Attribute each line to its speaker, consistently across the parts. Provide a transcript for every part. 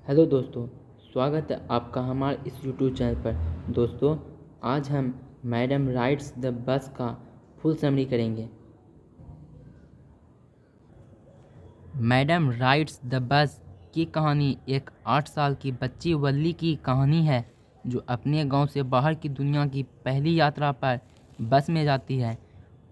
Speaker 1: Hello दोस्तों, स्वागत है आपका हमारे इस यूट्यूब चैनल पर। दोस्तों, आज हम मैडम राइड्स द बस का फुल समरी करेंगे। मैडम राइड्स द बस की कहानी एक 8 साल की बच्ची वल्ली की कहानी है, जो अपने गांव से बाहर की दुनिया की पहली यात्रा पर बस में जाती है।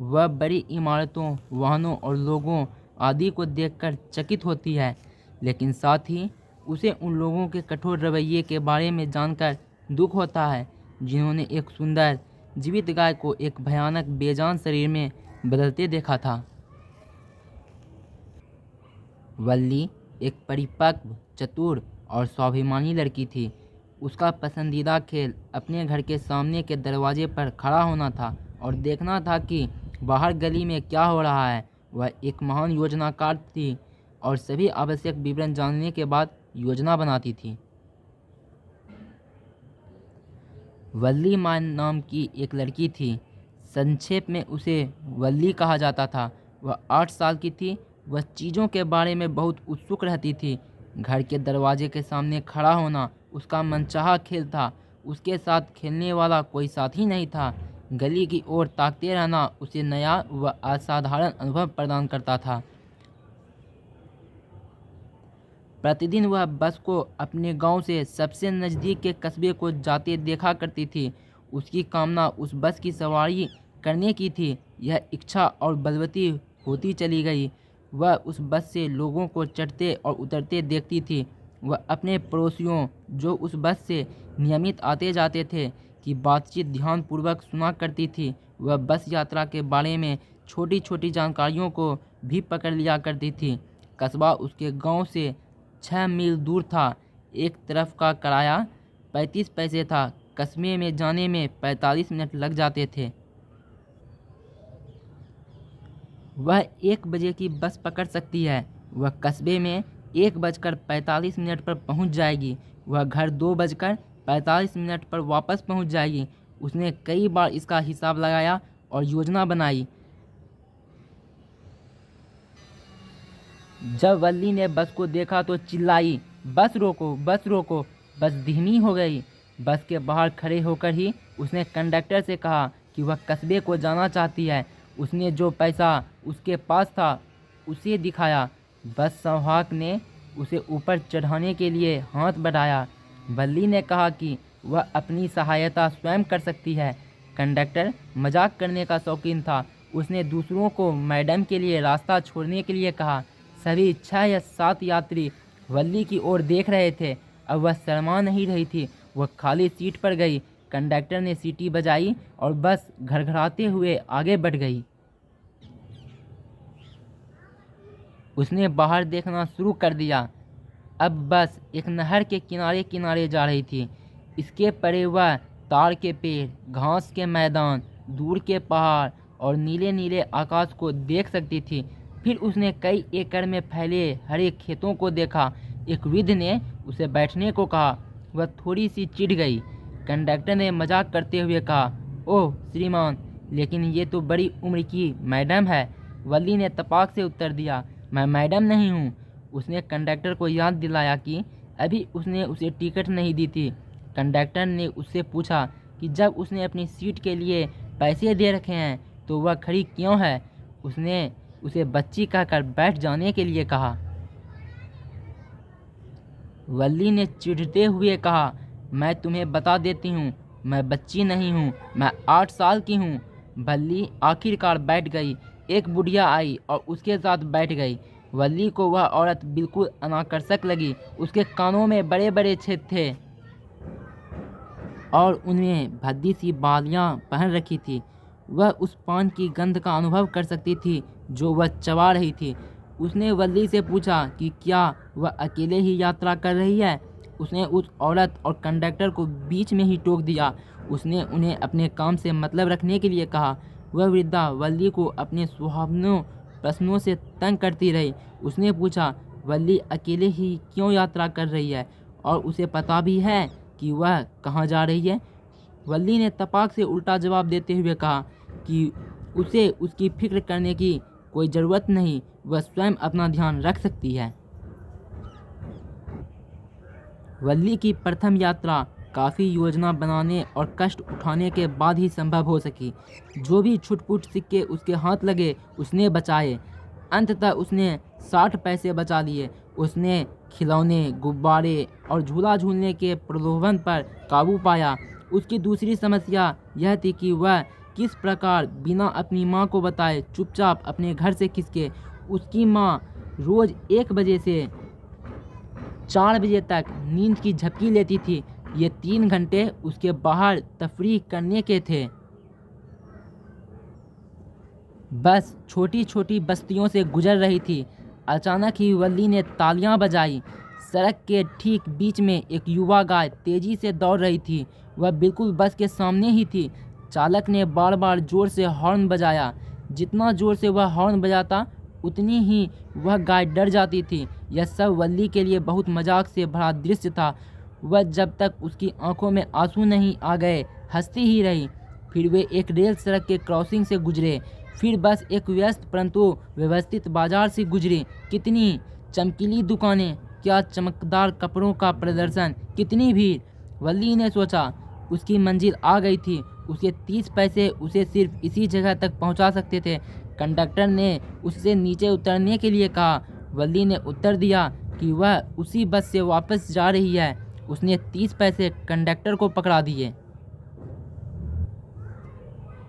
Speaker 1: वह बड़ी इमारतों, वाहनों और लोगों आदि को देखकर चकित होती है, लेकिन साथ ही उसे उन लोगों के कठोर रवैये के बारे में जानकर दुख होता है, जिन्होंने एक सुंदर जीवित गाय को एक भयानक बेजान शरीर में बदलते देखा था। वल्ली एक परिपक्व, चतुर और स्वाभिमानी लड़की थी। उसका पसंदीदा खेल अपने घर के सामने के दरवाजे पर खड़ा होना था और देखना था कि बाहर गली में क्या हो रहा है। वह एक महान योजनाकार थी और सभी आवश्यक विवरण जानने के बाद योजना बनाती थी। वल्ली मान नाम की एक लड़की थी। संक्षेप में उसे वल्ली कहा जाता था। वह 8 साल की थी। वह चीज़ों के बारे में बहुत उत्सुक रहती थी। घर के दरवाजे के सामने खड़ा होना उसका मनचाहा खेल था। उसके साथ खेलने वाला कोई साथी नहीं था। गली की ओर ताकते रहना उसे नया व असाधारण अनुभव प्रदान करता था। प्रतिदिन वह बस को अपने गांव से सबसे नज़दीक के कस्बे को जाते देखा करती थी। उसकी कामना उस बस की सवारी करने की थी। यह इच्छा और बलवती होती चली गई। वह उस बस से लोगों को चढ़ते और उतरते देखती थी। वह अपने पड़ोसियों, जो उस बस से नियमित आते जाते थे, की बातचीत ध्यानपूर्वक सुना करती थी। वह बस यात्रा के बारे में छोटी छोटी जानकारियों को भी पकड़ लिया करती थी। कस्बा उसके गांव से 6 मील दूर था। एक तरफ का किराया 35 पैसे था। कस्बे में जाने में 45 मिनट लग जाते थे। वह 1 बजे की बस पकड़ सकती है। वह कस्बे में 1 बजकर 45 मिनट पर पहुंच जाएगी। वह घर 2 बजकर 45 मिनट पर वापस पहुंच जाएगी। उसने कई बार इसका हिसाब लगाया और योजना बनाई। जब वल्ली ने बस को देखा तो चिल्लाई, बस रोको, बस रोको। बस धीमी हो गई। बस के बाहर खड़े होकर ही उसने कंडक्टर से कहा कि वह कस्बे को जाना चाहती है। उसने जो पैसा उसके पास था उसे दिखाया। बस संवाहक ने उसे ऊपर चढ़ाने के लिए हाथ बढ़ाया। वल्ली ने कहा कि वह अपनी सहायता स्वयं कर सकती है। कंडक्टर मजाक करने का शौकीन था। उसने दूसरों को मैडम के लिए रास्ता छोड़ने के लिए कहा। सभी 6 या 7 यात्री वल्ली की ओर देख रहे थे। अब वह शर्मा नहीं रही थी। वह खाली सीट पर गई। कंडक्टर ने सीटी बजाई और बस घड़घड़ाते हुए आगे बढ़ गई। उसने बाहर देखना शुरू कर दिया। अब बस एक नहर के किनारे किनारे जा रही थी। इसके परे वह ताड़ के पेड़, घास के मैदान, दूर के पहाड़ और नीले नीले आकाश को देख सकती थी। फिर उसने कई एकड़ में फैले हरे खेतों को देखा। एक वृद्ध ने उसे बैठने को कहा। वह थोड़ी सी चिढ़ गई। कंडक्टर ने मजाक करते हुए कहा, ओह श्रीमान, लेकिन ये तो बड़ी उम्र की मैडम है। वल्ली ने तपाक से उत्तर दिया, मैं मैडम नहीं हूँ। उसने कंडक्टर को याद दिलाया कि अभी उसने उसे टिकट नहीं दी थी। कंडक्टर ने उससे पूछा कि जब उसने अपनी सीट के लिए पैसे दे रखे हैं तो वह खड़ी क्यों है। उसने उसे बच्ची कहकर बैठ जाने के लिए कहा। वल्ली ने चिढ़ते हुए कहा, मैं तुम्हें बता देती हूँ, मैं बच्ची नहीं हूँ, मैं 8 साल की हूँ। वल्ली आखिरकार बैठ गई। एक बुढ़िया आई और उसके साथ बैठ गई। वल्ली को वह औरत बिल्कुल अनाकर्षक लगी। उसके कानों में बड़े बड़े छेद थे और उनमें भद्दी सी बालियाँ पहन रखी थी। वह उस पान की गंध का अनुभव कर सकती थी जो वह चबा रही थी। उसने वल्ली से पूछा कि क्या वह अकेले ही यात्रा कर रही है। उसने उस औरत और कंडक्टर को बीच में ही टोक दिया। उसने उन्हें अपने काम से मतलब रखने के लिए कहा। वह वृद्धा वल्ली को अपने सुहावनों प्रश्नों से तंग करती रही। उसने पूछा, वल्ली अकेले ही क्यों यात्रा कर रही है और उसे पता भी है कि वह कहाँ जा रही है। वल्ली ने तपाक से उल्टा जवाब देते हुए कहा कि उसे उसकी फिक्र करने की कोई ज़रूरत नहीं, वह स्वयं अपना ध्यान रख सकती है। वल्ली की प्रथम यात्रा काफ़ी योजना बनाने और कष्ट उठाने के बाद ही संभव हो सकी। जो भी छुटपुट सिक्के उसके हाथ लगे उसने बचाए। अंततः उसने 60 पैसे बचा लिए। उसने खिलौने, गुब्बारे और झूला झूलने के प्रलोभन पर काबू पाया। उसकी दूसरी समस्या यह थी कि वह किस प्रकार बिना अपनी माँ को बताए चुपचाप अपने घर से खिसके। उसकी माँ रोज़ 1 बजे से 4 बजे तक नींद की झपकी लेती थी। ये 3 घंटे उसके बाहर तफरीह करने के थे। बस छोटी छोटी बस्तियों से गुजर रही थी। अचानक ही वल्ली ने तालियां बजाई। सड़क के ठीक बीच में एक युवा गाय तेजी से दौड़ रही थी। वह बिल्कुल बस के सामने ही थी। चालक ने बार बार जोर से हॉर्न बजाया। जितना जोर से वह हॉर्न बजाता उतनी ही वह गाय डर जाती थी। यह सब वल्ली के लिए बहुत मजाक से भरा दृश्य था। वह जब तक उसकी आंखों में आंसू नहीं आ गए हंसती ही रही। फिर वे एक रेल सड़क के क्रॉसिंग से गुजरे। फिर बस एक व्यस्त परंतु व्यवस्थित बाजार से गुजरी। कितनी चमकीली दुकानें, क्या चमकदार कपड़ों का प्रदर्शन, कितनी भीड़। वल्ली ने सोचा उसकी मंजिल आ गई थी। उसके 30 पैसे उसे सिर्फ इसी जगह तक पहुंचा सकते थे। कंडक्टर ने उससे नीचे उतरने के लिए कहा। वल्ली ने उत्तर दिया कि वह उसी बस से वापस जा रही है। उसने 30 पैसे कंडक्टर को पकड़ा दिए।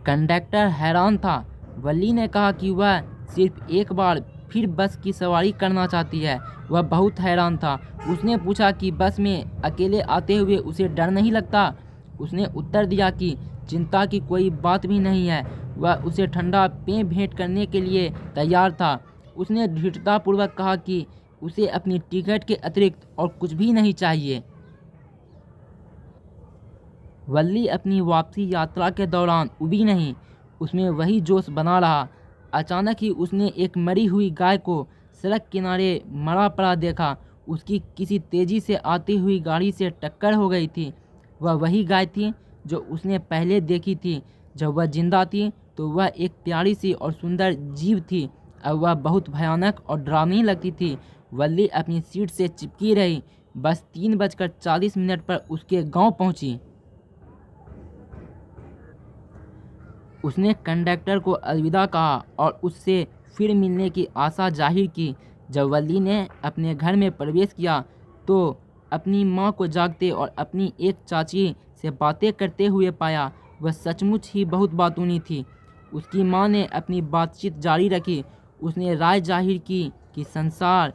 Speaker 1: कंडक्टर हैरान था। वल्ली ने कहा कि वह सिर्फ एक बार फिर बस की सवारी करना चाहती है। वह बहुत हैरान था। उसने पूछा कि बस में अकेले आते हुए उसे डर नहीं लगता। उसने उत्तर दिया कि चिंता की कोई बात भी नहीं है। वह उसे ठंडा पेय भेंट करने के लिए तैयार था। उसने दृढ़तापूर्वक कहा कि उसे अपनी टिकट के अतिरिक्त और कुछ भी नहीं चाहिए। वल्ली अपनी वापसी यात्रा के दौरान उबी नहीं। उसमें वही जोश बना रहा। अचानक ही उसने एक मरी हुई गाय को सड़क किनारे मरा पड़ा देखा। उसकी किसी तेजी से आती हुई गाड़ी से टक्कर हो गई थी। वह वही गाय थी जो उसने पहले देखी थी। जब वह जिंदा थी तो वह एक प्यारी सी और सुंदर जीव थी। अब वह बहुत भयानक और डरावनी लगती थी। वल्ली अपनी सीट से चिपकी रही। बस 3:40 पर उसके गांव पहुंची। उसने कंडक्टर को अलविदा कहा और उससे फिर मिलने की आशा जाहिर की। जब वल्ली ने अपने घर में प्रवेश किया तो अपनी माँ को जागते और अपनी एक चाची से बातें करते हुए पाया। वह सचमुच ही बहुत बातूनी थी। उसकी माँ ने अपनी बातचीत जारी रखी। उसने राय जाहिर की कि संसार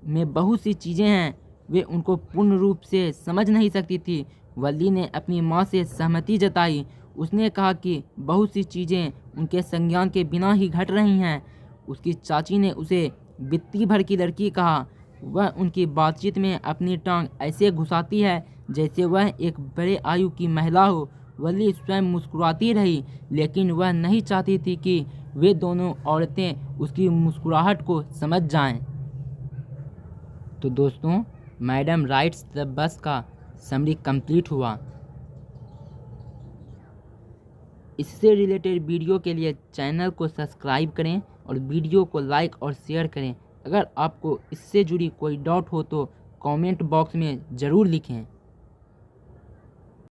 Speaker 1: में बहुत सी चीज़ें हैं, वे उनको पूर्ण रूप से समझ नहीं सकती थी। वल्ली ने अपनी माँ से सहमति जताई। उसने कहा कि बहुत सी चीज़ें उनके संज्ञान के बिना ही घट रही हैं। उसकी चाची ने उसे बित्ती भर की लड़की कहा। वह उनकी बातचीत में अपनी टांग ऐसे घुसाती है जैसे वह एक बड़े आयु की महिला हो। वल्ली स्वयं मुस्कुराती रही, लेकिन वह नहीं चाहती थी कि वे दोनों औरतें उसकी मुस्कुराहट को समझ जाएं। तो दोस्तों, मैडम राइड्स द बस का समरी कंप्लीट हुआ। इससे रिलेटेड वीडियो के लिए चैनल को सब्सक्राइब करें और वीडियो को लाइक और शेयर करें। अगर आपको इससे जुड़ी कोई डाउट हो तो कमेंट बॉक्स में ज़रूर लिखें।